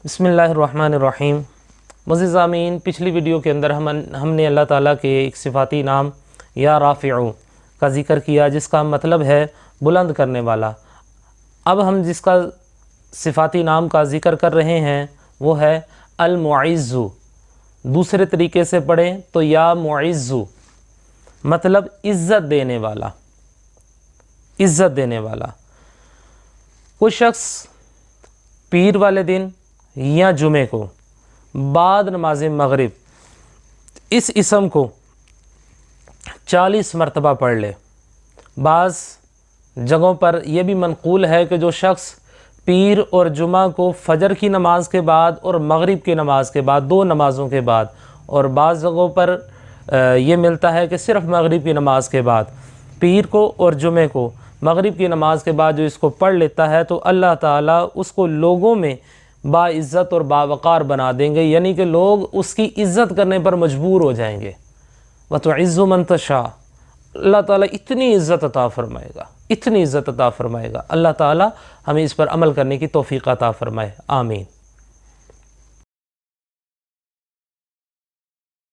बिस्मिल्लाहिर्रहमानिर्रहीम। मुअज़्ज़िज़ आमीन, पिछली वीडियो के अंदर हमने अल्लाह ताला के एक सिफ़ाती नाम या राफ़िउ का ज़िक्र किया, जिसका मतलब है बुलंद करने वाला। अब हम जिसका सिफ़ाती नाम का ज़िक्र कर रहे हैं वो है अल-मुइज़्ज़ु। दूसरे तरीके से पढ़ें तो या मुइज़्ज़ु मतलब इज़्ज़त देने वाला, इज़्ज़त देने वाला। कोई शख्स पीर वाले दिन या जुमे को बाद नमाज मगरिब इस इसम को 40 मरतबा पढ़ ले। बाज़ जगहों पर यह भी मनक़ूल है कि जो शख्स पीर और जुमा को फ़जर की नमाज़ के बाद और मगरिब की नमाज़ के बाद, दो नमाज़ों के बाद, और बाज़ जगहों पर यह मिलता है कि सिर्फ़ मगरिब की नमाज़ के बाद, पीर को और जुमे को मगरिब की नमाज़ के बाद जो इसको पढ़ लेता है तो अल्लाह ताला उसको लोगों में बाइज़्ज़त और बावक़ार बना देंगे, यानी कि लोग उसकी इज़्ज़त करने पर मजबूर हो जाएंगे। व तुइज़्ज़ु मन तशा, अल्लाह ताला इतनी इज़्ज़त अता फ़रमाएगा, इतनी इज़्ज़त अता फ़रमाएगा। अल्लाह ताला हमें इस पर अमल करने की तौफ़ीक़ अता फ़रमाए, आमीन।